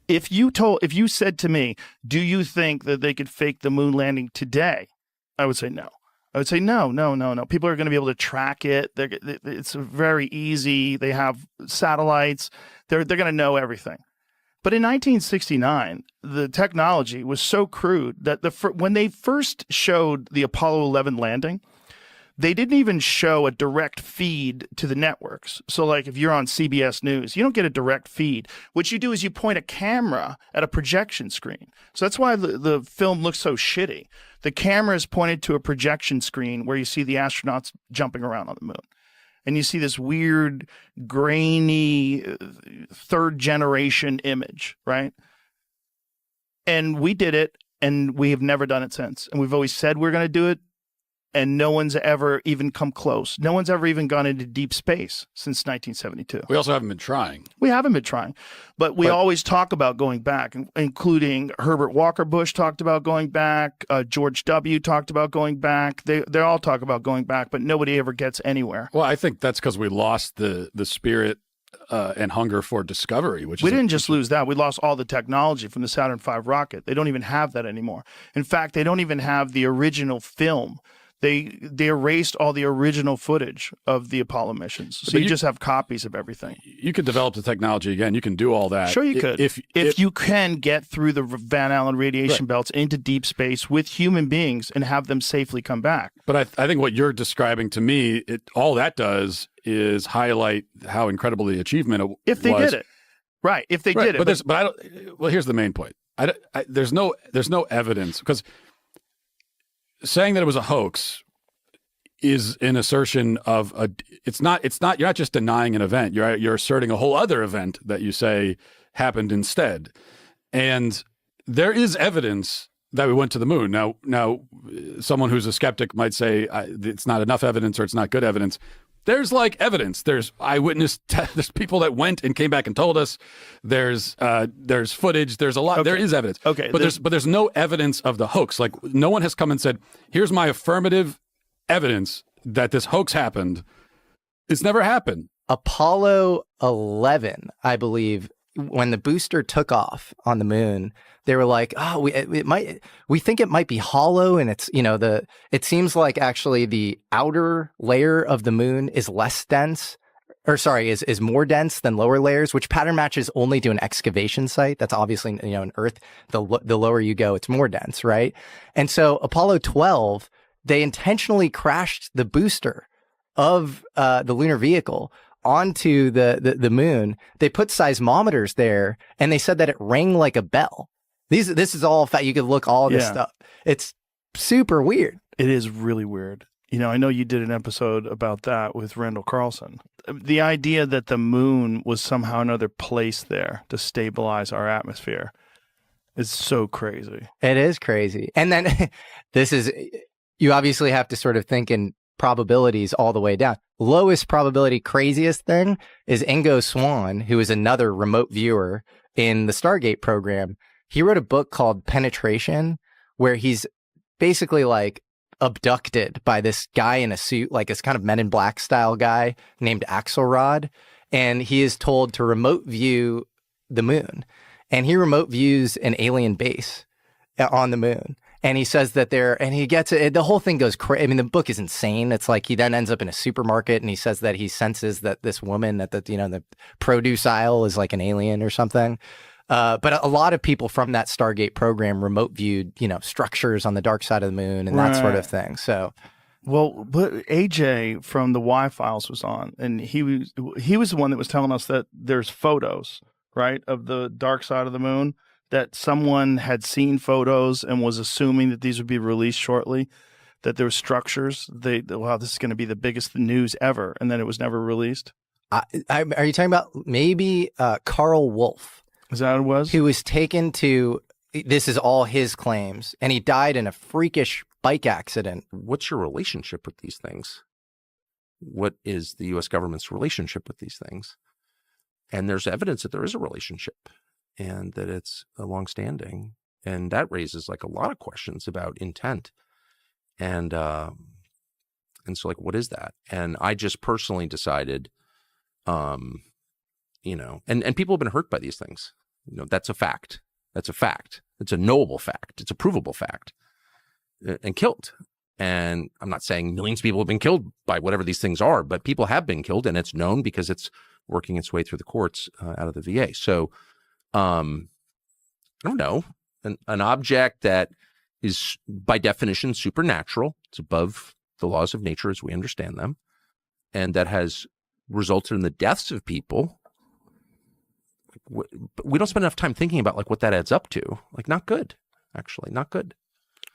If you said to me, do you think that they could fake the moon landing today? I would say no. I would say no. People are going to be able to track it. It's very easy. They have satellites. They're going to know everything. But in 1969, the technology was so crude that when they first showed the Apollo 11 landing, they didn't even show a direct feed to the networks. So like if you're on CBS News, you don't get a direct feed. What you do is you point a camera at a projection screen. So that's why the film looks so shitty. The camera is pointed to a projection screen where you see the astronauts jumping around on the moon. And you see this weird, grainy, third generation image, right? And we did it, and we have never done it since. And we've always said we're going to do it. And no one's ever even come close. No one's ever even gone into deep space since 1972. We also haven't been trying. We haven't been trying. But we always talk about going back, including Herbert Walker Bush talked about going back. George W. talked about going back. They all talk about going back, but nobody ever gets anywhere. Well, I think that's because we lost the spirit and hunger for discovery. We didn't just lose that. We lost all the technology from the Saturn V rocket. They don't even have that anymore. In fact, they don't even have the original film. They erased all the original footage of the Apollo missions. So you just have copies of everything. You could develop the technology again. You can do all that. Sure you could. If you can get through the Van Allen radiation belts into deep space with human beings and have them safely come back. But I think what you're describing to me, all that does is highlight how incredible the achievement was. If they did it. Right. If they did it. But I don't. Well, here's the main point. There's no evidence, because saying that it was a hoax is an assertion of it's not you're not just denying an event, you're asserting a whole other event that you say happened instead. And there is evidence that we went to the moon. Now someone who's a skeptic might say it's not enough evidence or it's not good evidence. There's like evidence. There's eyewitness. There's people that went and came back and told us. There's footage. There's a lot. Okay. There is evidence. Okay. But there's no evidence of the hoax. Like no one has come and said, "Here's my affirmative evidence that this hoax happened." It's never happened. Apollo 11, I believe, when the booster took off on the moon, they were like, "Oh, we think it might be hollow," and it's it seems like actually the outer layer of the moon is less dense, is more dense than lower layers, which pattern matches only to an excavation site. That's obviously in Earth, the lower you go, it's more dense, right? And so Apollo 12, they intentionally crashed the booster of the lunar vehicle onto the moon. They put seismometers there, and they said that it rang like a bell. This is all fact. You could look all this stuff. It's super weird. It is really weird. I know you did an episode about that with Randall Carlson. The idea that the moon was somehow another place there to stabilize our atmosphere is so crazy. It is crazy. And then you obviously have to sort of think in probabilities all the way down. Lowest probability, craziest thing is Ingo Swann, who is another remote viewer in the Stargate program. He wrote a book called Penetration, where he's basically like abducted by this guy in a suit, like this kind of Men in Black style guy named Axelrod. And he is told to remote view the moon. And he remote views an alien base on the moon. And he says that he gets it. The whole thing goes crazy. I mean, the book is insane. It's like he then ends up in a supermarket and he says that he senses that this woman at the produce aisle is like an alien or something. But a lot of people from that Stargate program remote viewed, structures on the dark side of the moon and that sort of thing. So, well, but AJ from the Y-Files was on, and he was the one that was telling us that there's photos, right, of the dark side of the moon, that someone had seen photos and was assuming that these would be released shortly, that there were structures. Wow, this is going to be the biggest news ever, and then it was never released. Are you talking about maybe Carl Wolf? Is that what it was? Who was taken to, this is all his claims, and he died in a freakish bike accident. What's your relationship with these things? What is the U.S. government's relationship with these things? And there's evidence that there is a relationship and that it's longstanding. And that raises like a lot of questions about intent. And so like, what is that? And I just personally decided, and people have been hurt by these things. That's a fact. That's a fact. It's a knowable fact. It's a provable fact. And killed. And I'm not saying millions of people have been killed by whatever these things are, but people have been killed, and it's known because it's working its way through the courts out of the VA. So, I don't know, an object that is by definition supernatural, it's above the laws of nature as we understand them, and that has resulted in the deaths of people. We don't spend enough time thinking about like what that adds up to. Like, not good, actually, not good.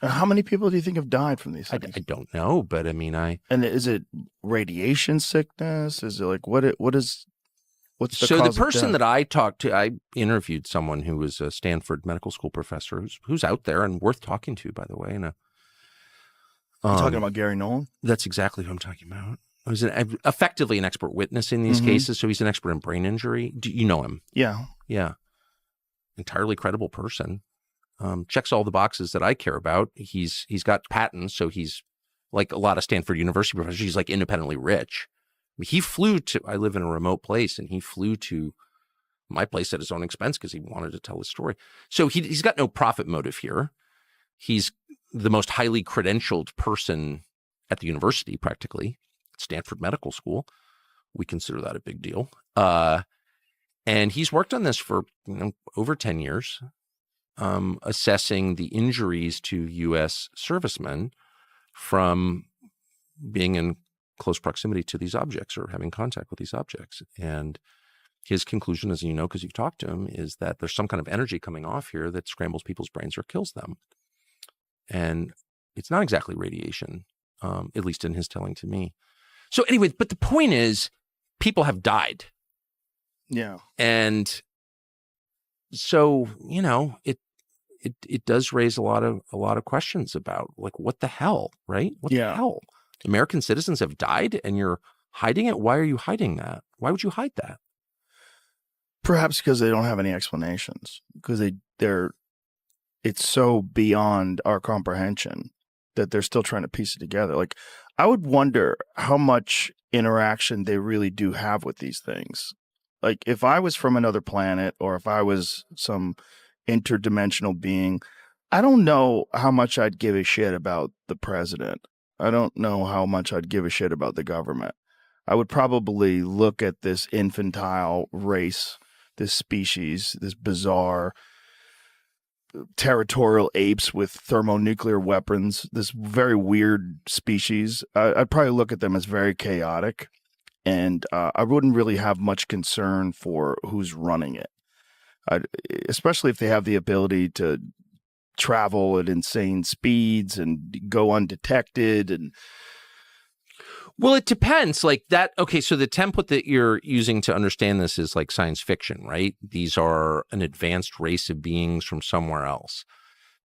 How many people do you think have died from these things? I don't know, but I mean, And is it radiation sickness? Is it like what's the so cause the person of death? that I talked to, I interviewed someone who was a Stanford medical school professor who's out there and worth talking to, by the way. And You talking about Gary Nolan? that's exactly who I'm talking about. He was effectively an expert witness in these Mhm. cases, so he's an expert in brain injury. Do you know him? Yeah. Yeah, entirely credible person. Checks all the boxes that I care about. He's got patents, so he's like a lot of Stanford University professors. He's like independently rich. I mean, he flew to. I live in a remote place, and he flew to my place at his own expense because he wanted to tell his story. So he's got no profit motive here. He's the most highly credentialed person at the university, practically, Stanford Medical School. We consider that a big deal. And he's worked on this for over 10 years. Assessing the injuries to U.S. servicemen from being in close proximity to these objects or having contact with these objects. And his conclusion, as you know, because you've talked to him, is that there's some kind of energy coming off here that scrambles people's brains or kills them. And it's not exactly radiation, at least in his telling to me. So anyway, but the point is, people have died. Yeah. And so, it does raise a lot of questions about like, what the hell, right? What the hell? American citizens have died and you're hiding it. Why are you hiding that? Why would you hide that? Perhaps because they don't have any explanations, because it's so beyond our comprehension that they're still trying to piece it together. Like, I would wonder how much interaction they really do have with these things. Like, if I was from another planet or if I was some interdimensional being, I don't know how much I'd give a shit about the president. I don't know how much I'd give a shit about the government. I would probably look at this infantile race, this species, this bizarre territorial apes with thermonuclear weapons, this very weird species. I'd probably look at them as very chaotic. And I wouldn't really have much concern for who's running it, especially if they have the ability to travel at insane speeds and go undetected. And well, it depends. Like that. Okay, so the template that you're using to understand this is like science fiction, right? These are an advanced race of beings from somewhere else.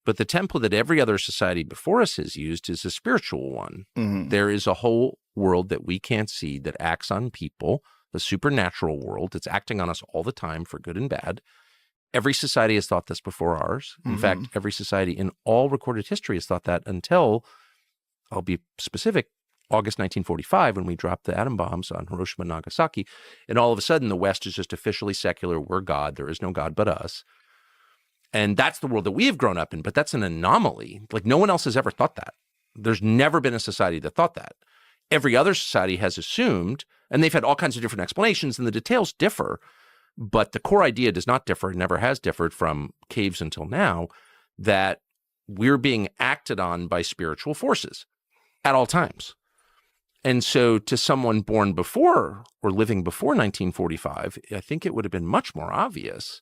But the template that every other society before us has used is a spiritual one. Mhm. There is a whole world that we can't see that acts on people, the supernatural world. It's acting on us all the time for good and bad. Every society has thought this before ours. In fact, every society in all recorded history has thought that until, I'll be specific, August 1945, when we dropped the atom bombs on Hiroshima and Nagasaki. And all of a sudden, the West is just officially secular. We're God. There is no God but us. And that's the world that we have grown up in, but that's an anomaly. Like, no one else has ever thought that. There's never been a society that thought that. Every other society has assumed, and they've had all kinds of different explanations, and the details differ, but the core idea does not differ, never has differed from caves until now, that we're being acted on by spiritual forces at all times. And so to someone born before or living before 1945, I think it would have been much more obvious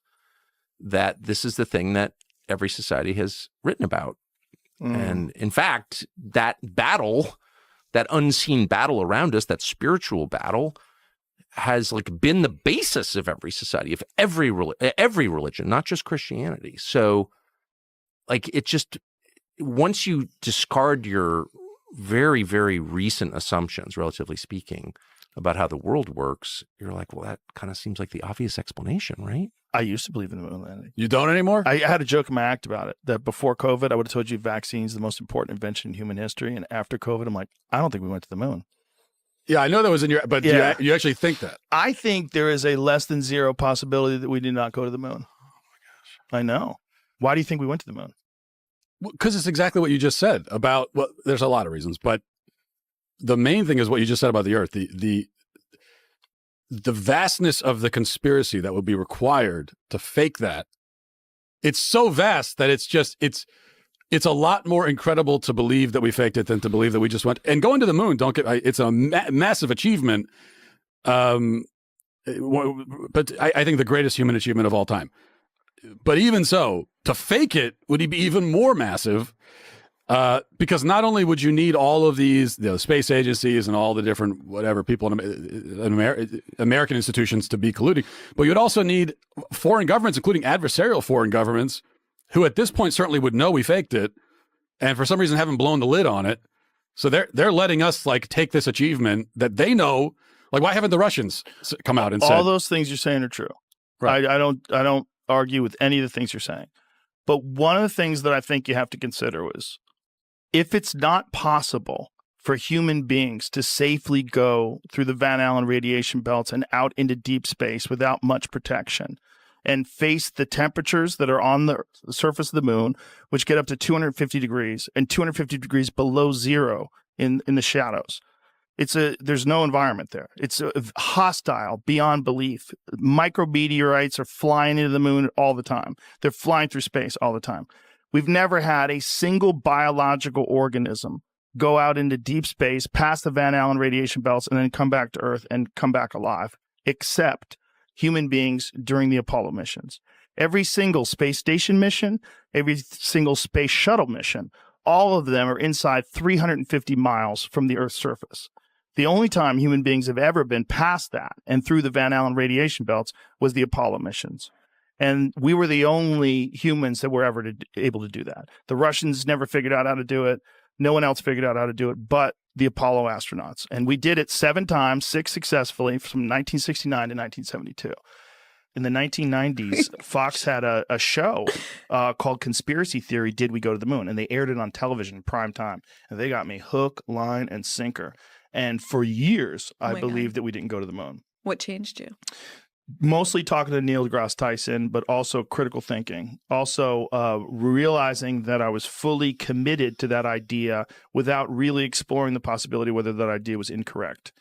that this is the thing that every society has written about. And in fact, that battle, that unseen battle around us, that spiritual battle, has like been the basis of every society, of every religion, not just Christianity. So like, it just, once you discard your very, very recent assumptions, relatively speaking, about how the world works, you're like, well, that kind of seems like the obvious explanation, right? I used to believe in the moon landing. You don't anymore? I had a joke in my act about it, that before COVID, I would have told you vaccines the most important invention in human history. And after COVID, I'm like, I don't think we went to the moon. Yeah, I know that was in your, but Yeah. you actually think that? I think there is a less than zero possibility that we did not go to the moon. I know. Why do you think we went to the moon? Because it's exactly what you just said about, well, there's a lot of reasons, but the main thing is what you just said about the Earth. The vastness of the conspiracy that would be required to fake that. It's so vast that it's a lot more incredible to believe that we faked it than to believe that we just went. And going to the moon, it's a massive achievement. But I think the greatest human achievement of all time. But even so, to fake it would be even more massive, because not only would you need all of these space agencies and all the different whatever people in American institutions to be colluding, but you'd also need foreign governments, including adversarial foreign governments, who at this point certainly would know we faked it, and for some reason haven't blown the lid on it. So they're letting us like take this achievement that they know. Like, why haven't the Russians come out and said all those things you're saying are true? Right. I don't argue with any of the things you're saying. But one of the things that I think you have to consider was, if it's not possible for human beings to safely go through the Van Allen radiation belts and out into deep space without much protection and face the temperatures that are on the surface of the moon, which get up to 250 degrees and 250 degrees below zero in the shadows. There's no environment there. It's hostile beyond belief. Micrometeorites are flying into the moon all the time. They're flying through space all the time. We've never had a single biological organism go out into deep space, past the Van Allen radiation belts, and then come back to Earth and come back alive, except human beings during the Apollo missions. Every single space station mission, every single space shuttle mission, all of them are inside 350 miles from the Earth's surface. The only time human beings have ever been past that and through the Van Allen radiation belts was the Apollo missions. And we were the only humans that were ever able to do that. The Russians never figured out how to do it. No one else figured out how to do it but the Apollo astronauts. And we did it 7 times, 6 successfully, from 1969 to 1972. In the 1990s, Fox had a show called Conspiracy Theory, Did We Go to the Moon? And they aired it on television, prime time. And they got me hook, line, and sinker. And for years, I believed that we didn't go to the moon. What changed you? Mostly talking to Neil deGrasse Tyson, but also critical thinking. Also realizing that I was fully committed to that idea without really exploring the possibility whether that idea was incorrect.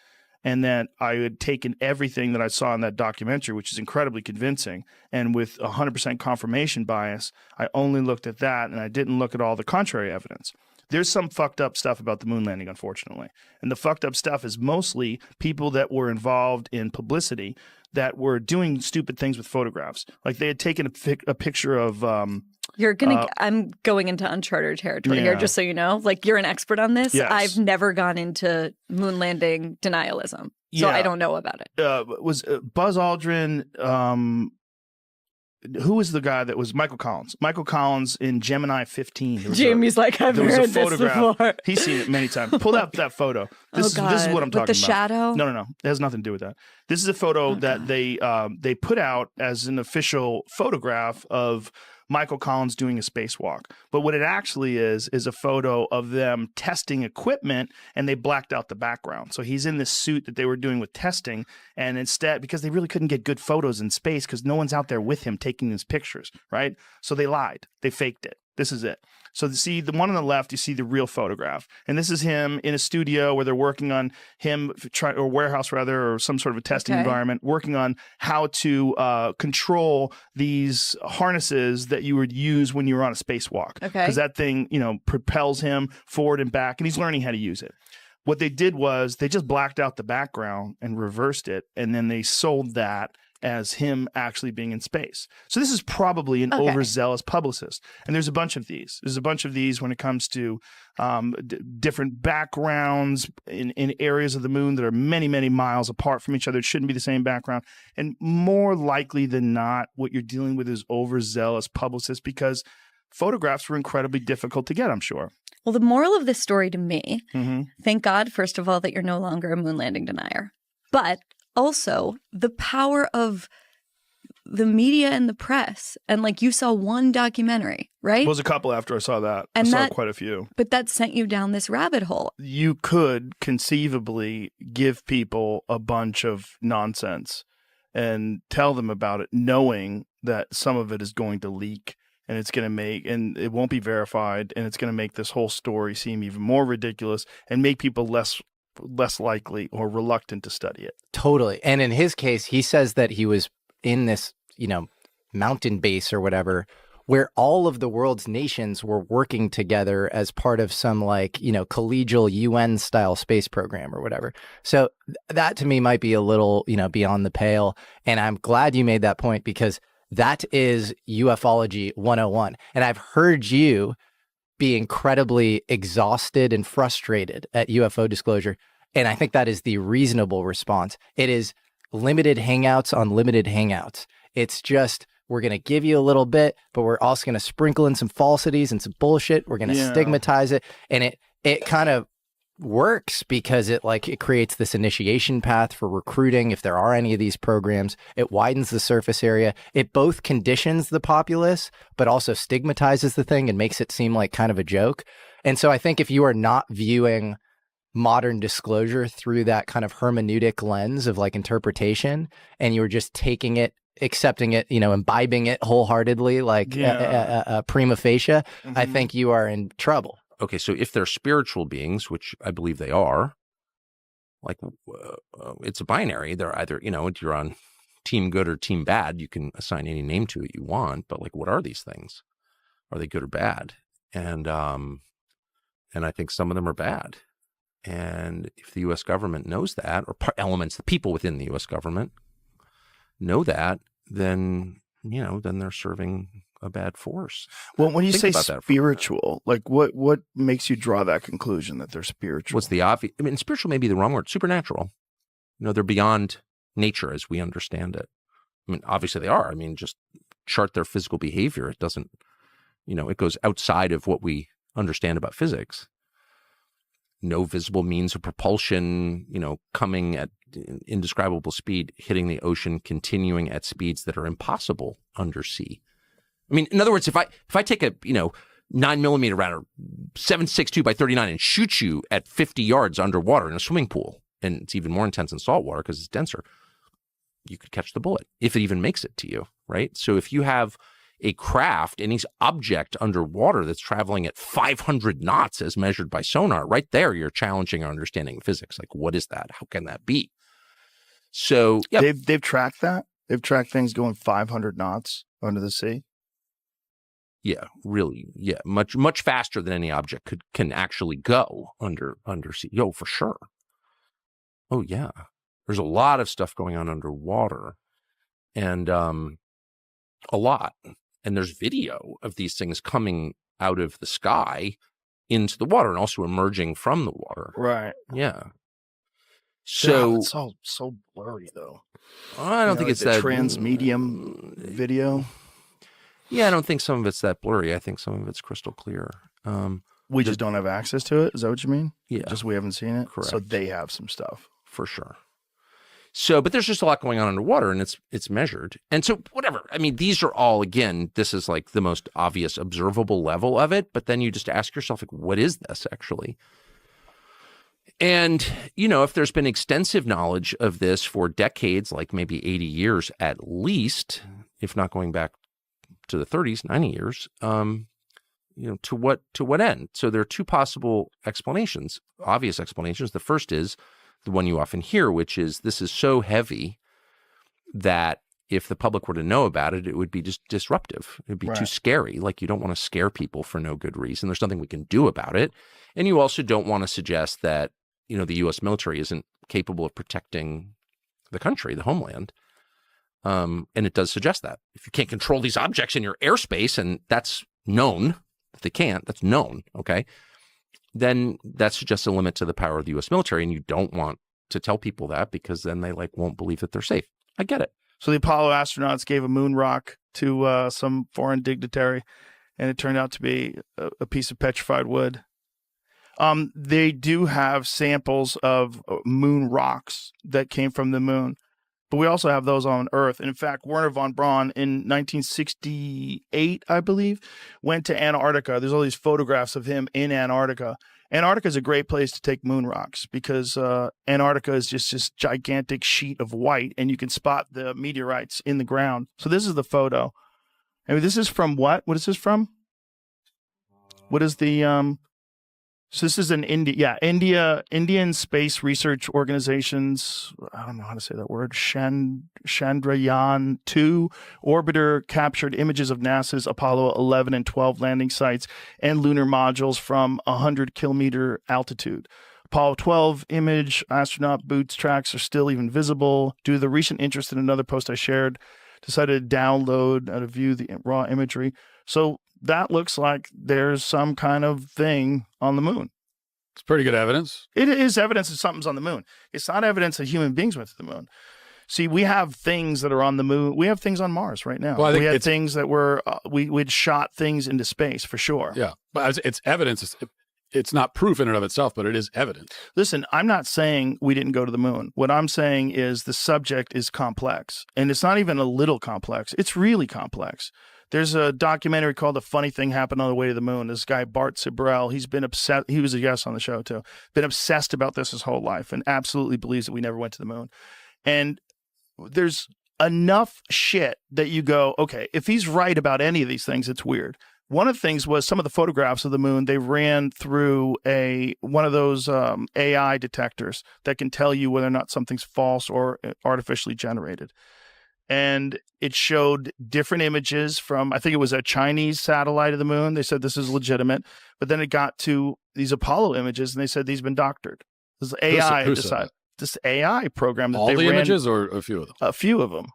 And that I had taken everything that I saw in that documentary, which is incredibly convincing, and with 100% confirmation bias, I only looked at that and I didn't look at all the contrary evidence. There's some fucked up stuff about the moon landing, unfortunately. And the fucked up stuff is mostly people that were involved in publicity that were doing stupid things with photographs. Like they had taken a picture of... I'm going into uncharted territory here, just so you know. Like, you're an expert on this. Yes. I've never gone into moon landing denialism, so I don't know about it. Was Buzz Aldrin... who was the guy that was Michael Collins? Michael Collins in Gemini 15. Jamie's like, I've heard this before. He's seen it many times. Pull out that photo. This is what I'm talking about. With the shadow? No. It has nothing to do with that. This is a photo that they put out as an official photograph of Michael Collins doing a spacewalk. But what it actually is a photo of them testing equipment, and they blacked out the background. So he's in this suit that they were doing with testing, and instead, because they really couldn't get good photos in space because no one's out there with him taking these pictures, right? So they lied. They faked it. This is it. So you see the one on the left, you see the real photograph. And this is him in a studio where they're working on or warehouse rather, or some sort of a testing environment, working on how to control these harnesses that you would use when you were on a spacewalk. Because that thing, propels him forward and back, and he's learning how to use it. What they did was they just blacked out the background and reversed it, and then they sold that as him actually being in space. So this is probably an overzealous publicist. And there's a bunch of these. There's a bunch of these when it comes to different backgrounds in areas of the moon that are many, many miles apart from each other. It shouldn't be the same background. And more likely than not, what you're dealing with is overzealous publicists, because photographs were incredibly difficult to get, I'm sure. Well, the moral of this story to me, thank God, first of all, that you're no longer a moon landing denier. But also, the power of the media and the press. And like, you saw one documentary, right? It was a couple after I saw that. I saw quite a few. But that sent you down this rabbit hole. You could conceivably give people a bunch of nonsense and tell them about it, knowing that some of it is going to leak, and it's going to make, and it won't be verified, and it's going to make this whole story seem even more ridiculous and make people less likely or reluctant to study it. Totally. And in his case, he says that he was in this, mountain base or whatever, where all of the world's nations were working together as part of some collegial UN style space program or whatever. So that to me might be a little, beyond the pale. And I'm glad you made that point, because that is ufology 101. And I've heard you be incredibly exhausted and frustrated at UFO disclosure. And I think that is the reasonable response. It is limited hangouts on limited hangouts. It's just, we're going to give you a little bit, but we're also going to sprinkle in some falsities and some bullshit. We're going to stigmatize it. And it kind of works because it creates this initiation path for recruiting. If there are any of these programs, it widens the surface area. It both conditions the populace, but also stigmatizes the thing and makes it seem like kind of a joke. And so I think if you are not viewing modern disclosure through that kind of hermeneutic lens of interpretation, and you're just taking it, accepting it, imbibing it wholeheartedly, prima facie, I think you are in trouble. Okay, so if they're spiritual beings, which I believe they are, it's a binary. They're either, you're on team good or team bad. You can assign any name to it you want, but what are these things? Are they good or bad? And I think some of them are bad. And if the U.S. government knows that, or elements, the people within the U.S. government know that, then they're serving a bad force. Well, when you say spiritual, what makes you draw that conclusion that they're spiritual? What's the obvious? I mean, spiritual may be the wrong word. Supernatural. They're beyond nature as we understand it. I mean, obviously they are. I mean, just chart their physical behavior. It doesn't, it goes outside of what we understand about physics. No visible means of propulsion, coming at indescribable speed, hitting the ocean, continuing at speeds that are impossible undersea. I mean, in other words, if I take a 9mm round or 7.62 by 39 and shoot you at 50 yards underwater in a swimming pool, and it's even more intense in salt water because it's denser, you could catch the bullet if it even makes it to you, right? So if you have a craft, any object underwater that's traveling at 500 knots as measured by sonar, right there, you're challenging our understanding of physics. What is that? How can that be? So yeah, they've tracked that. They've tracked things going 500 knots under the sea. Yeah, really. Yeah, much faster than any object can actually go undersea. Yo, for sure. Oh yeah, there's a lot of stuff going on underwater, and a lot. And there's video of these things coming out of the sky into the water and also emerging from the water. Right. Yeah. So it's all so blurry though. I don't think it's the that transmedium video. Yeah, I don't think some of it's that blurry. I think some of it's crystal clear. We just don't have access to it. Is that what you mean? Yeah. Just we haven't seen it. Correct. So they have some stuff for sure. So, but there's just a lot going on underwater, and it's measured. And so whatever. I mean, these are all, again, this is the most obvious observable level of it. But then you just ask yourself, what is this actually? And, if there's been extensive knowledge of this for decades, maybe 80 years at least, if not going back to the 30s, 90 years, to what end? So there are two possible explanations, obvious explanations. The first is the one you often hear, which is this is so heavy that if the public were to know about it, it would be just disruptive. It would be too scary. You don't want to scare people for no good reason. There's nothing we can do about it. And you also don't want to suggest that, the U.S. military isn't capable of protecting the country, the homeland. And it does suggest that. If you can't control these objects in your airspace, and that's known, if they can't, that's known, okay? Then that suggests a limit to the power of the U.S. military, and you don't want to tell people that because then they won't believe that they're safe. I get it. So the Apollo astronauts gave a moon rock to some foreign dignitary, and it turned out to be a piece of petrified wood. They do have samples of moon rocks that came from the moon, but we also have those on Earth. And in fact, Wernher von Braun in 1968, I believe, went to Antarctica. There's all these photographs of him in Antarctica, Antarctica is a great place to take moon rocks because Antarctica is just this gigantic sheet of white, and you can spot the meteorites in the ground. So this is the photo. I mean, this is from what? What is this from? What is the so this is in Indian Space Research Organization's, I don't know how to say that word, Chandrayaan-2 orbiter captured images of NASA's Apollo 11 and 12 landing sites and lunar modules from 100-kilometer altitude. Apollo 12 image, astronaut boots tracks are still even visible. Due to the recent interest in another post I shared, decided to download to view the raw imagery. So that looks like there's some kind of thing on the moon. It's pretty good evidence. It is evidence that something's on the moon. It's not evidence that human beings went to the moon. See, we have things that are on the moon. We have things on Mars right now. Well, I think we had things that were, we'd shot things into space for sure. Yeah, but it's evidence. It's not proof in and of itself, but it is evidence. Listen, I'm not saying we didn't go to the moon. What I'm saying is the subject is complex, and it's not even a little complex. It's really complex. There's a documentary called "The Funny Thing Happened on the Way to the Moon." This guy, Bart Sibrel, he's been obsessed. He was a guest on the show too. Been obsessed about this his whole life and absolutely believes that we never went to the moon. And there's enough shit that you go, okay, if he's right about any of these things, it's weird. One of the things was some of the photographs of the moon, they ran through one of those AI detectors that can tell you whether or not something's false or artificially generated. And it showed different images from, I think it was a Chinese satellite of the moon. They said this is legitimate. But then it got to these Apollo images, and they said these have been doctored. This is AI. This AI program that all they the ran, images or a few of them? A few of them.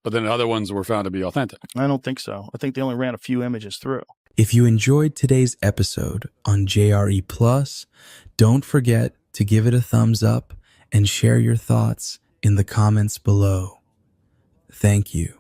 But then other ones were found to be authentic. I don't think so. I think they only ran a few images through. If you enjoyed today's episode on JRE Plus, don't forget to give it a thumbs up and share your thoughts in the comments below. Thank you.